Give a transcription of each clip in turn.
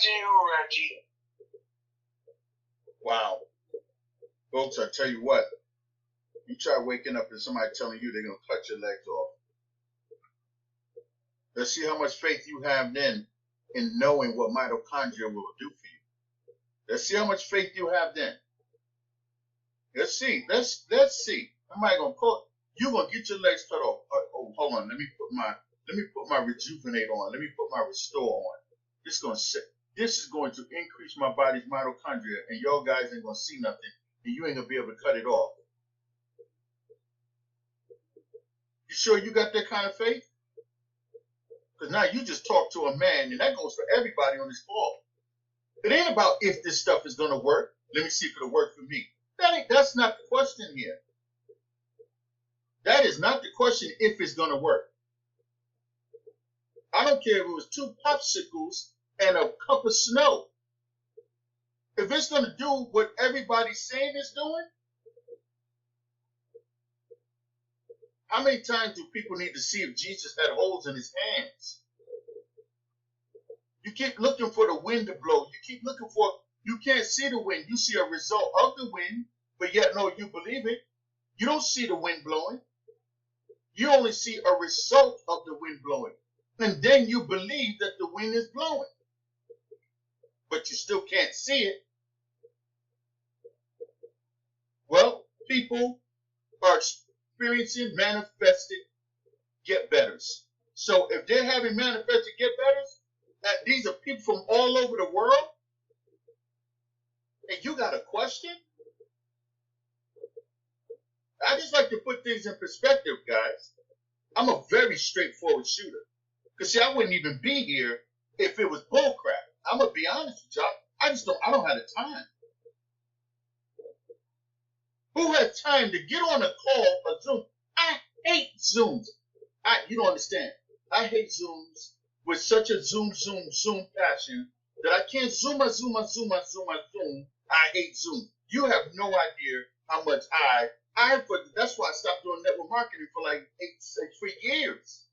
you, Reggie. Wow. Folks, I tell you what, you try waking up and somebody telling you they're going to cut your legs off. Let's see how much faith you have then in knowing what mitochondria will do for you. Let's see how much faith you have then. Let's see. Let's see. Am I going to put, you're going to get your legs cut off. Oh, hold on. Let me put my Rejuvenate on. Let me put my Restore on. This is going to increase my body's mitochondria, and y'all guys ain't going to see nothing, and you ain't going to be able to cut it off. You sure you got that kind of faith? Because now you just talk to a man, and that goes for everybody on this call. It ain't about if this stuff is going to work. Let me see if it'll work for me. That's not the question here. That is not the question if it's going to work. I don't care if it was 2 popsicles and a cup of snow. If it's going to do what everybody's saying it's doing, how many times do people need to see if Jesus had holes in his hands? You keep looking for the wind to blow. You can't see the wind. You see a result of the wind, but yet no, you believe it. You don't see the wind blowing. You only see a result of the wind blowing. And then you believe that the wind is blowing. But you still can't see it. Well, people are experiencing manifested get-betters. So if they're having manifested get-betters, these are people from all over the world, and you got a question? I just like to put things in perspective, guys. I'm a very straightforward shooter. Because, see, I wouldn't even be here if it was bullcrap. I'm going to be honest with y'all. I don't have the time. Who has time to get on a call, a Zoom? I hate Zooms. You don't understand. I hate Zooms with such a Zoom passion that I can't Zoom. I hate Zoom. You have no idea how much that's why I stopped doing network marketing for like 3 years.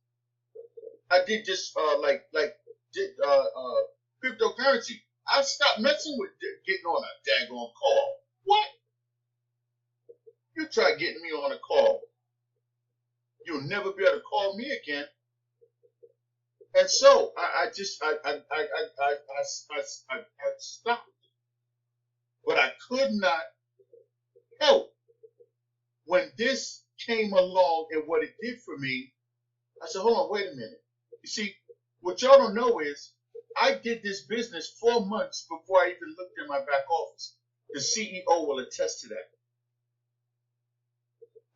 I did just cryptocurrency. I stopped messing with getting on a daggone call. What? You try getting me on a call, you'll never be able to call me again. And so I stopped, but I could not help when this came along and what it did for me. I said, hold on, wait a minute. You see, what y'all don't know is I did this business 4 months before I even looked in my back office. The CEO will attest to that.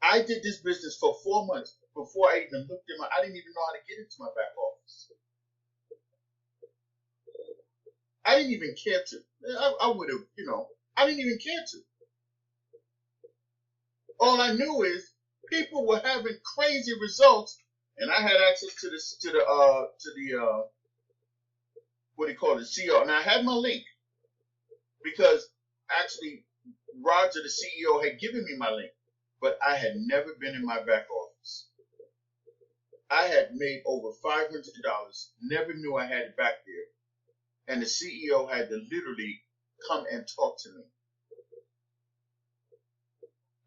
I did this business for 4 months before I even looked in I didn't even know how to get into my back office. I didn't even care to. I would have, I didn't even care to. All I knew is people were having crazy results, and I had access to the what do you call it, CEO. And I had my link because actually Roger, the CEO, had given me my link, but I had never been in my back office. I had made over $500, never knew I had it back there. And the CEO had to literally come and talk to me.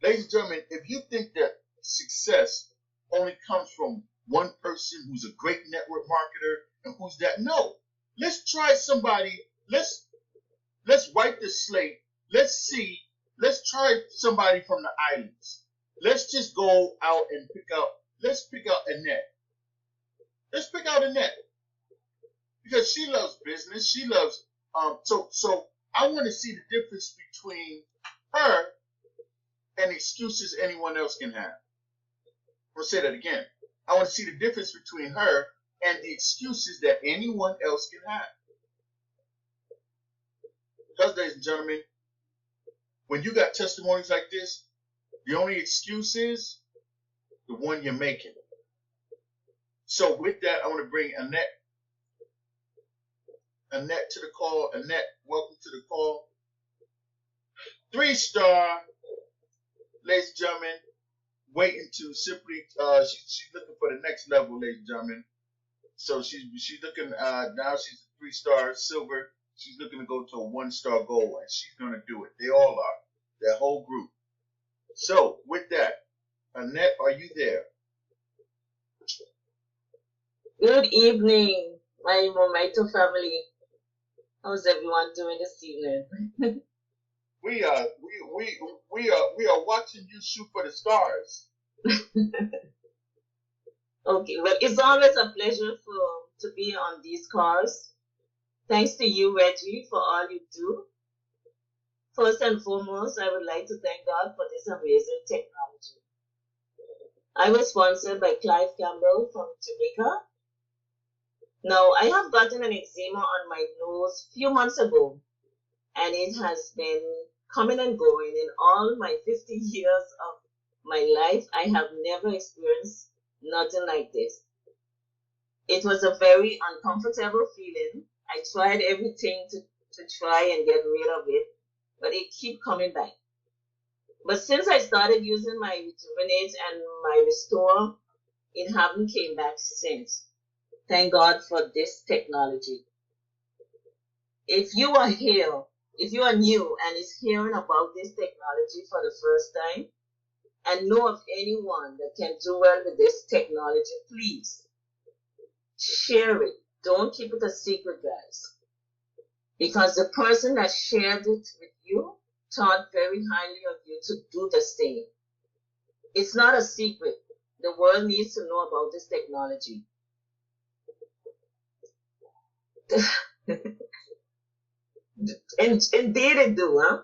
Ladies and gentlemen, if you think that success only comes from one person who's a great network marketer and who's that, no. Let's try somebody. Let's wipe the slate. Let's try somebody from the islands. Let's just go out and let's pick out Annette. Let's pick out Annette. Because she loves business. She loves, so I want to see the difference between her and excuses anyone else can have. I'm going to say that again. I want to see the difference between her and the excuses that anyone else can have. Because, ladies and gentlemen, when you got testimonies like this, the only excuse is the one you're making. So with that, I want to bring Annette to the call. Annette, welcome to the call. 3-star, ladies and gentlemen, waiting to simply, she's looking for the next level, ladies and gentlemen. So she's looking, now she's a 3-star silver. She's looking to go to a 1-star goal, and she's going to do it. They all are. That whole group. So, with that, Annette, are you there? Good evening, my Mito family. How's everyone doing this evening? We are watching you shoot for the stars. Okay, well, it's always a pleasure to be on these calls. Thanks to you, Reggie, for all you do. First and foremost, I would like to thank God for this amazing technology. I was sponsored by Clive Campbell from Jamaica. Now, I have gotten an eczema on my nose a few months ago, and it has been coming and going. In all my 50 years of my life, I have never experienced nothing like this. It was a very uncomfortable feeling. I tried everything to try and get rid of it, but it keep coming back. But since I started using my Rejuvenate and my Restore, it haven't came back since. Thank God for this technology. If you are here, if you are new and is hearing about this technology for the first time and know of anyone that can do well with this technology, please share it. Don't keep it a secret, guys. Because the person that shared it with you thought very highly of you to do the same. It's not a secret. The world needs to know about this technology. Indeed it do, huh?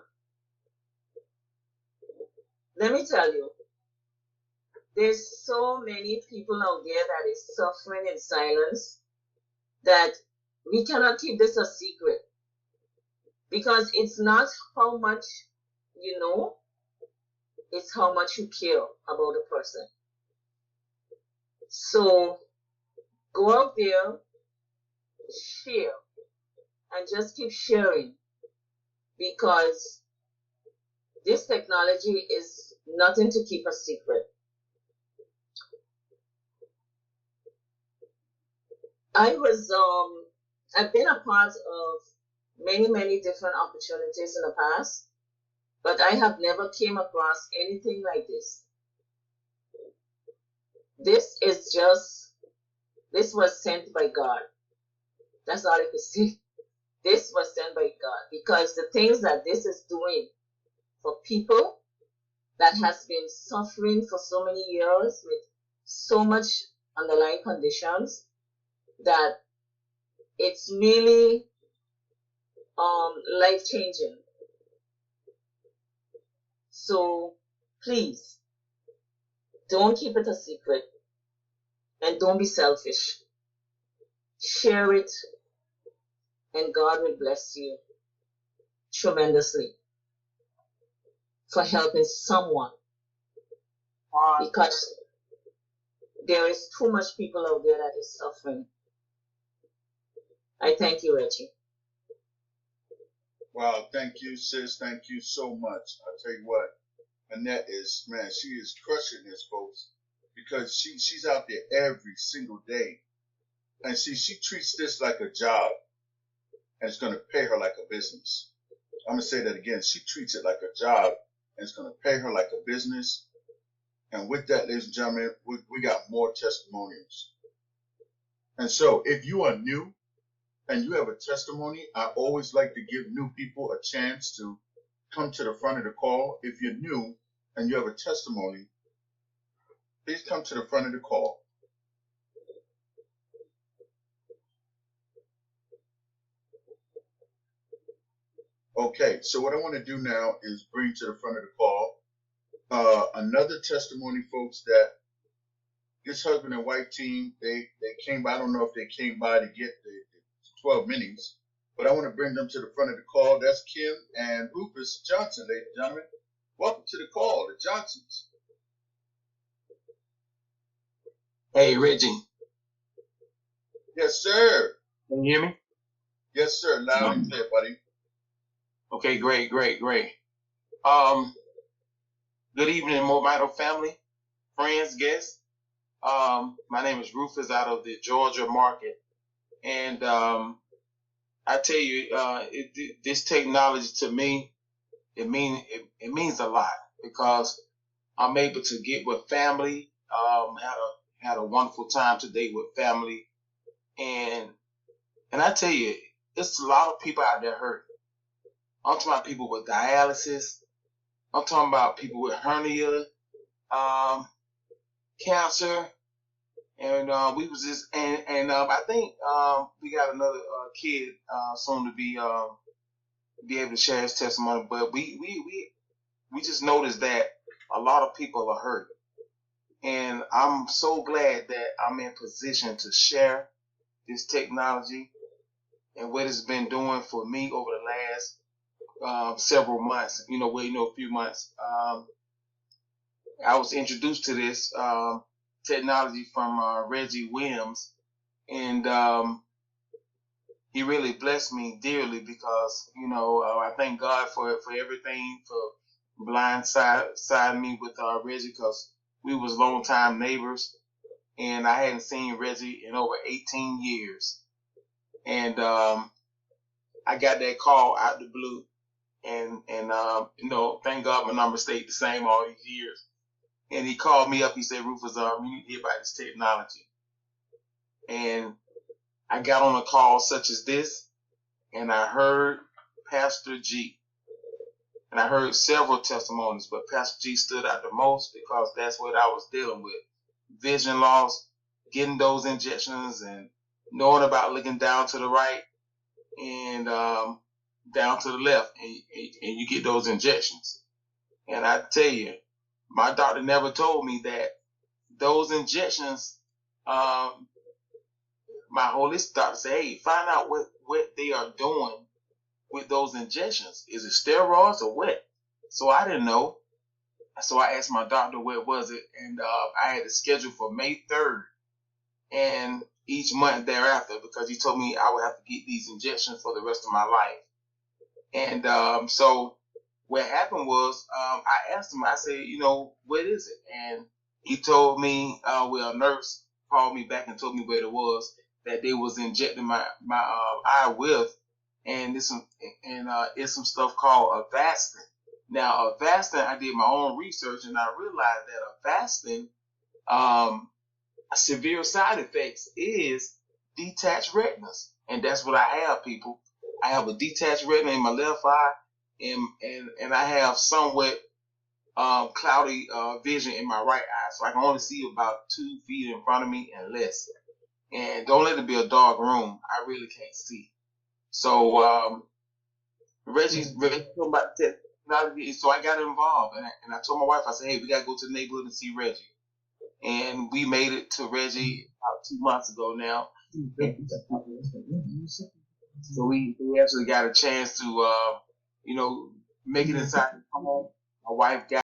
Let me tell you, there's so many people out there that is suffering in silence that we cannot keep this a secret. Because it's not how much you know, it's how much you care about a person. So go out there, share, and just keep sharing, because this technology is nothing to keep a secret. I've been a part of many different opportunities in the past, but I have never came across anything like this. This was sent by God. That's all I can say. This was sent by God, because the things that this is doing for people that has been suffering for so many years with so much underlying conditions, that it's really life-changing. So please, don't keep it a secret, and don't be selfish. Share it, and God will bless you tremendously for helping someone, because there is too much people out there that is suffering. I thank you, Reggie. Wow, thank you, sis. Thank you so much. I'll tell you what, Annette is, man, she is crushing this, folks, because she's out there every single day. And she treats this like a job, and it's going to pay her like a business. I'm going to say that again. She treats it like a job, and it's going to pay her like a business. And with that, ladies and gentlemen, we got more testimonials. And so if you are new and you have a testimony, I always like to give new people a chance to come to the front of the call. If you're new and you have a testimony, please come to the front of the call. Okay, so what I want to do now is bring to the front of the call another testimony, folks, that this husband and wife team, they came by. I don't know if they came by to get the 12 minis, but I want to bring them to the front of the call. That's Kim and Rufus Johnson, ladies and gentlemen. Welcome to the call, the Johnsons. Hey, Reggie. Yes, sir. Can you hear me? Yes, sir. Loud and clear, buddy. Okay, great. Good evening, Mito family, friends, guests. My name is Rufus out of the Georgia market. And I tell you, this technology to me, it means a lot because I'm able to get with family. Had a wonderful time today with family, and I tell you, it's a lot of people out there hurt. I'm talking about people with dialysis. I'm talking about people with hernia, um, cancer, and we was just and I think we got another kid soon to be able to share his testimony. But we just noticed that a lot of people are hurt, and I'm so glad that I'm in position to share this technology and what it's been doing for me over the last several months. A few months. I was introduced to this technology from Reggie Williams, and he really blessed me dearly because I thank God for everything, for blindsiding me with Reggie, because we was longtime neighbors, and I hadn't seen Reggie in over 18 years, and I got that call out the blue, and thank God my number stayed the same all these years. And he called me up. He said, "Rufus, you need to hear about this technology." And I got on a call such as this, and I heard Pastor G. And I heard several testimonies, but Pastor G stood out the most because that's what I was dealing with. Vision loss, getting those injections, and knowing about looking down to the right and down to the left, and you get those injections. And I tell you, my doctor never told me that those injections, my holistic doctor said, "Hey, find out what they are doing with those injections. Is it steroids or what?" So I didn't know. So I asked my doctor what was it, and I had it scheduled for May 3rd and each month thereafter, because he told me I would have to get these injections for the rest of my life. And so what happened was, I asked him, I said, what is it? And he told me, a nurse called me back and told me what it was that they was injecting my eye with, and it's some stuff called Avastin. Now, Avastin, I did my own research, and I realized that Avastin, severe side effects is detached retinas, and that's what I have, people. I have a detached retina in my left eye, and I have somewhat cloudy vision in my right eye, so I can only see about 2 feet in front of me and less. And don't let it be a dark room. I really can't see. So Reggie's talking about technology, so I got involved, and I told my wife, I said, "Hey, we gotta go to the neighborhood and see Reggie." And we made it to Reggie about 2 months ago now. So we actually got a chance to, make it inside the home. My wife got